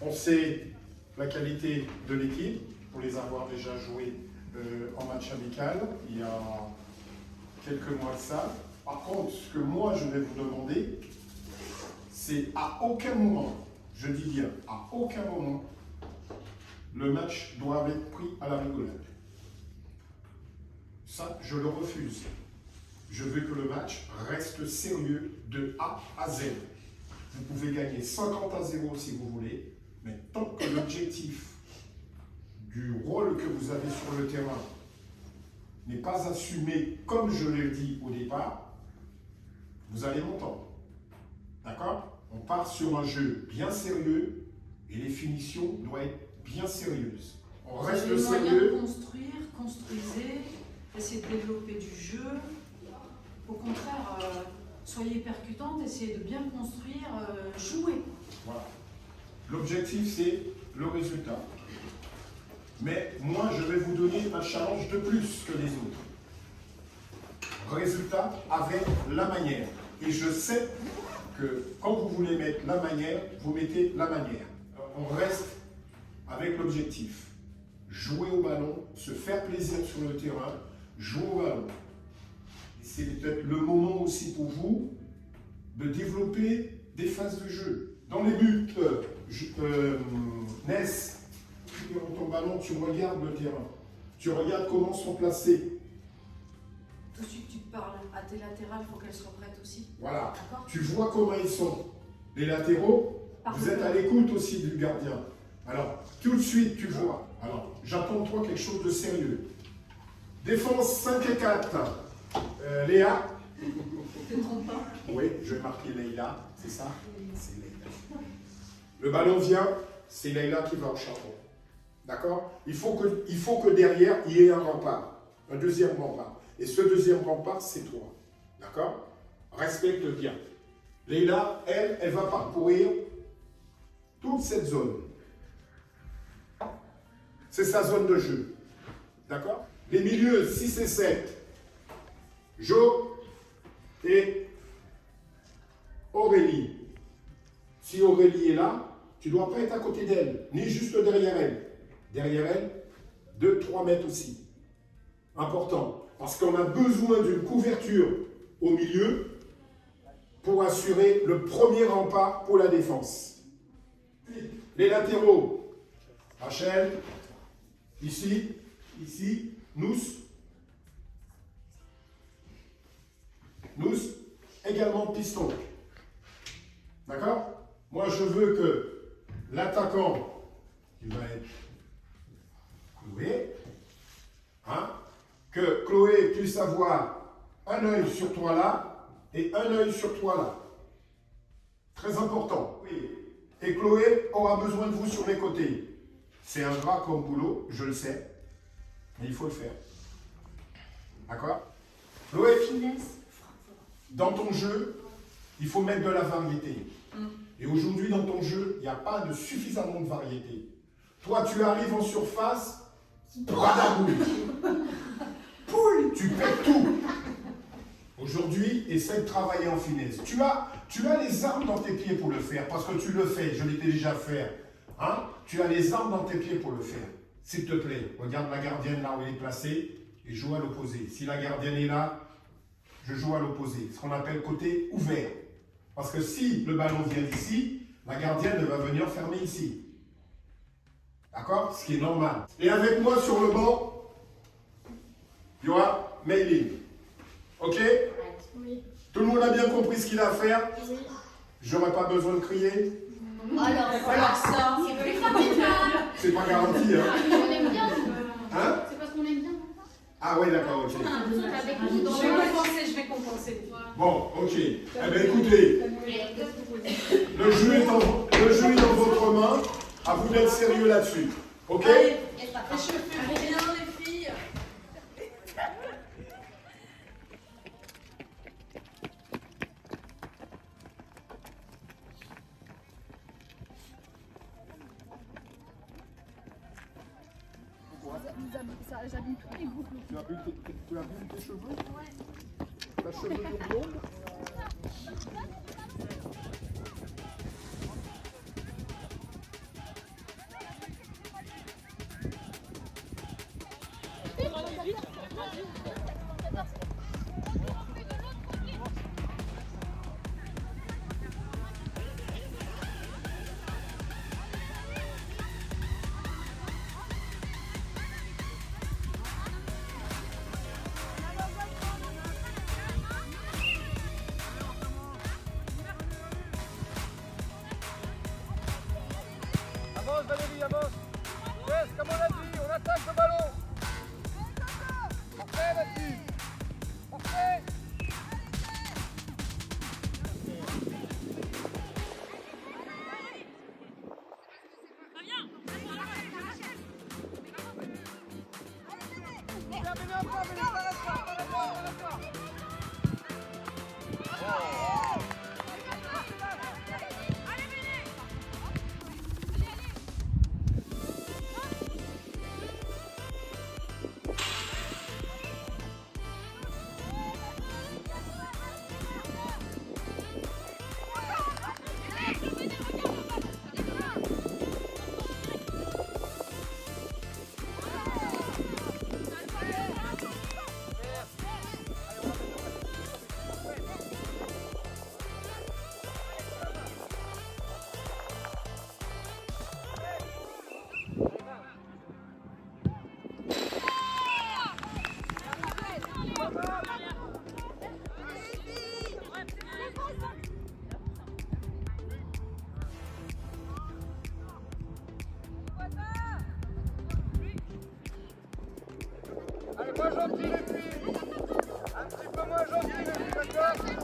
On sait la qualité de l'équipe, pour les avoir déjà joués en match amical, il y a quelques mois de ça. Par contre, ce que moi je vais vous demander, c'est à aucun moment, je dis bien à aucun moment, le match doit être pris à la rigolade. Ça, je le refuse. Je veux que le match reste sérieux de A à Z. Vous pouvez gagner 50-0 si vous voulez, mais tant que l'objectif du rôle que vous avez sur le terrain n'est pas assumé comme je l'ai dit au départ, vous allez m'entendre. D'accord? On part sur un jeu bien sérieux et les finitions doivent être bien sérieuses. On reste les sérieux. moyens de construire, construisez, essayez de développer du jeu. Au contraire, soyez percutante, essayez de bien construire, jouer. Voilà. L'objectif, c'est le résultat. Mais moi, je vais vous donner un challenge de plus que les autres. Résultat avec la manière. Et je sais que quand vous voulez mettre la manière, vous mettez la manière. On reste avec l'objectif. Jouer au ballon, se faire plaisir sur le terrain, jouer au ballon. Et c'est peut-être le moment aussi pour vous de développer des phases de jeu. Dans les buts, Ness, tu prends ton ballon, tu regardes le terrain. Tu regardes comment sont placés. Tout de suite, tu te parles à tes latérales, il faut qu'elles soient prêtes aussi. Voilà. Tu vois comment ils sont. Les latéraux, vous êtes à l'écoute aussi du gardien. Alors, tout de suite, tu vois. Alors, j'attends de toi quelque chose de sérieux. Défense 5 et 4. Léa. Tu te trompes pas. Oui, je vais marquer Leïla, c'est ça? C'est Leïla. Le ballon vient, c'est Leïla qui va au charbon. D'accord? Il faut que derrière, il y ait un rempart, un deuxième rempart. Et ce deuxième rempart, c'est toi. D'accord? Respecte bien. Leïla, elle va parcourir toute cette zone. C'est sa zone de jeu. D'accord? Les milieux 6 et 7. Jo et Aurélie. Si Aurélie est là, tu ne dois pas être à côté d'elle, ni juste derrière elle. Derrière elle, 2-3 mètres aussi. Important, parce qu'on a besoin d'une couverture au milieu pour assurer le premier rempart pour la défense. Les latéraux, Rachel, ici, nous, également piston. D'accord? Moi, je veux que l'attaquant, qui va être Chloé, que Chloé puisse avoir un œil sur toi là et un œil sur toi là. Très important. Oui. Et Chloé aura besoin de vous sur les côtés. C'est ingrat comme boulot, je le sais, mais il faut le faire. D'accord? Chloé, dans ton jeu, il faut mettre de la variété. Et aujourd'hui, dans ton jeu, il n'y a pas de suffisamment de variété. Toi, tu arrives en surface, bradabouille. Poule, tu pètes tout. Aujourd'hui, essaie de travailler en finesse. Tu as les armes dans tes pieds pour le faire, parce que tu le fais, je l'étais déjà fait. Tu as les armes dans tes pieds pour le faire. S'il te plaît, regarde la gardienne là où elle est placée et joue à l'opposé. Si la gardienne est là, je joue à l'opposé, ce qu'on appelle côté ouvert. Parce que si le ballon vient d'ici, la gardienne va venir fermer ici. D'accord? Ce qui est normal. Et avec moi sur le banc, il y aura Mayline. Ok? Oui. Tout le monde a bien compris ce qu'il a à faire? Oui. J'aurais pas besoin de crier? Alors ça, C'est plus capital. C'est pas garanti, hein? On aime bien. Hein? C'est parce qu'on aime bien. Ah ouais, d'accord, ok. Avec nous dans je vais compenser. Bon, ok. Eh bien, écoutez, le jeu est dans votre main. À vous d'être sérieux là-dessus. Ok? Allez, les cheveux bien, les filles. J'habille tous les boucles. Tu as vu tes cheveux? Ouais. Ta chevelure blonde? Avance Valérie, avance. Yes, comme on l'a dit, on attaque le ballon. Parfait là-dessus. Parfait. Allez, moins gentil les filles. Un petit peu moins gentil les filles, d'accord?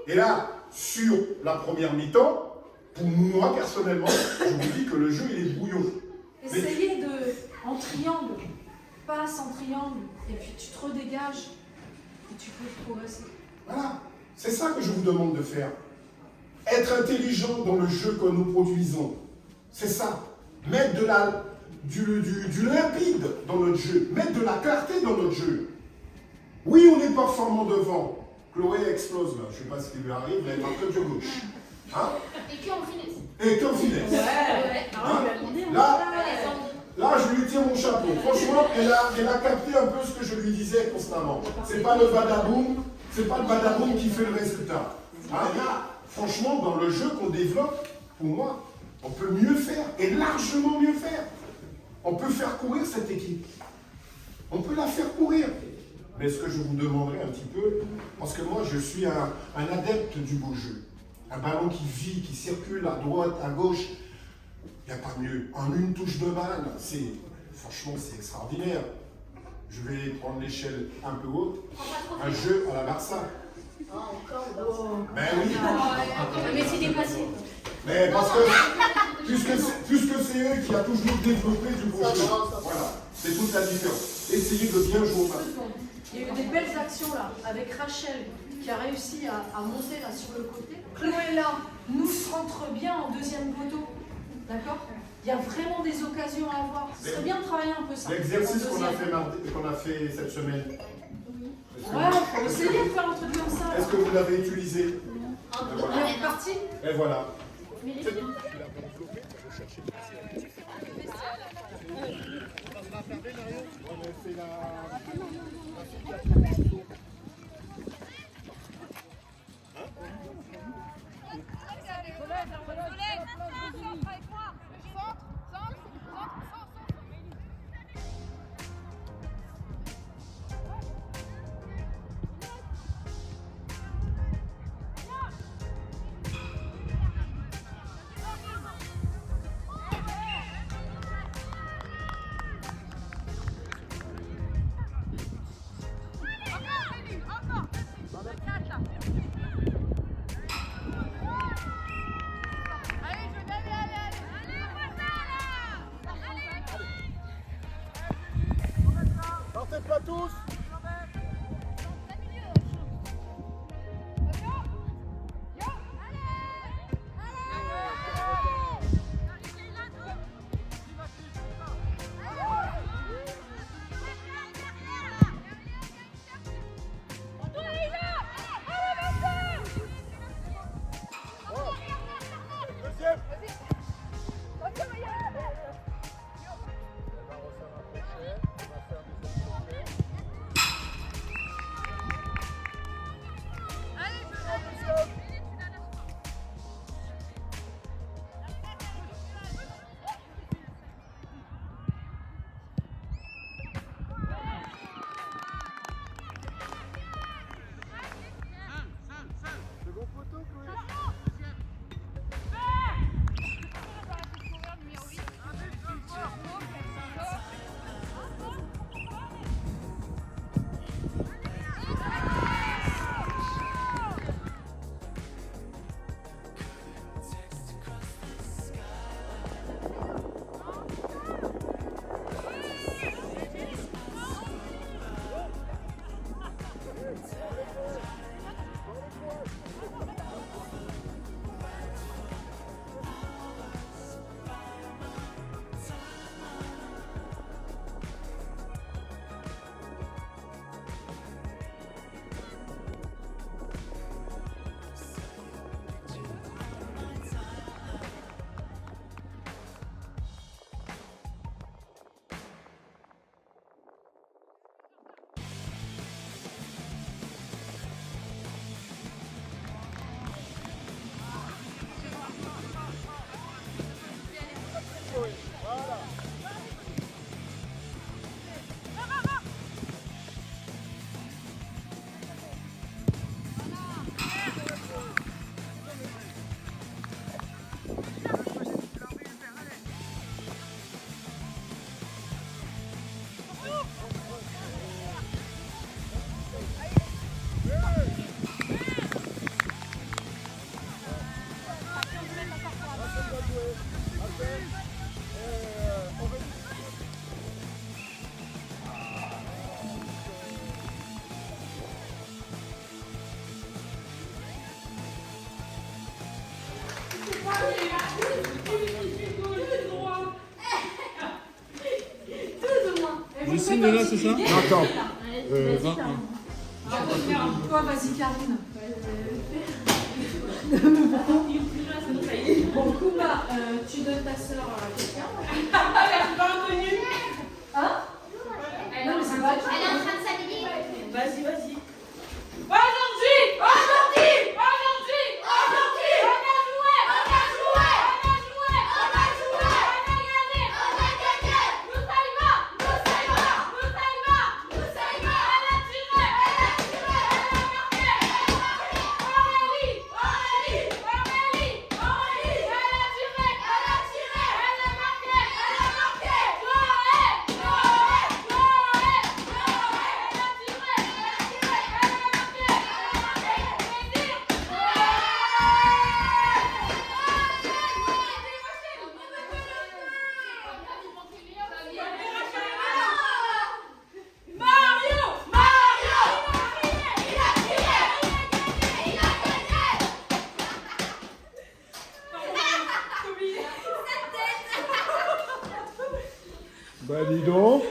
Et là, sur la première mi-temps, pour moi personnellement, je vous dis que le jeu il est brouillon. Essayez de, en triangle, passe en triangle, et puis tu te redégages, et tu peux progresser. Voilà, c'est ça que je vous demande de faire. Être intelligent dans le jeu que nous produisons. C'est ça. Mettre du limpide dans notre jeu. Mettre de la clarté dans notre jeu. Oui, on est performant devant. Chloé explose là. Je ne sais pas ce qui lui arrive, mais elle marque que de gauche. Hein? Et qu'en finesse. Et qu'en finesse. Ouais. Hein? Là, je lui tire mon chapeau. Franchement, elle a capté un peu ce que je lui disais constamment. C'est pas le badaboum, c'est pas le badaboum qui fait le résultat. Hein? Là, franchement, dans le jeu qu'on développe, pour moi, on peut mieux faire et largement mieux faire. On peut faire courir cette équipe. On peut la faire courir. Mais ce que je vous demanderai un petit peu, parce que moi je suis un adepte du beau jeu. Un ballon qui vit, qui circule à droite, à gauche, il n'y a pas mieux. En une touche de balle, franchement c'est extraordinaire. Je vais prendre l'échelle un peu haute. Un jeu à la Barça. Ben oui. Mais c'est dépassé. Mais parce que, puisque c'est eux qui a toujours développé du beau jeu. Voilà, c'est toute la différence. Essayez de bien jouer au ballon. Il y a eu des belles actions là, avec Rachel qui a réussi à monter là sur le côté. Chloé là nous rentre bien en deuxième poteau. D'accord? Il y a vraiment des occasions à avoir. Ce serait bien de travailler un peu ça. L'exercice qu'on a fait cette semaine. Ouais, il faut essayer de faire un truc comme ça. Est-ce que vous l'avez utilisé? On est reparti. Et voilà. Partez pas tous. Deuxième. Second poteau, Chloé. Voilà. Je signe là, c'est ça? Attends. Toi, vas-y, Karine. Bon, Kouma, tu donnes ta soeur à quelqu'un. Hein? Non, mais c'est pas Elle est en train de s'habiller. Vas-y, vas-y. Moussaïma, Bah dis donc.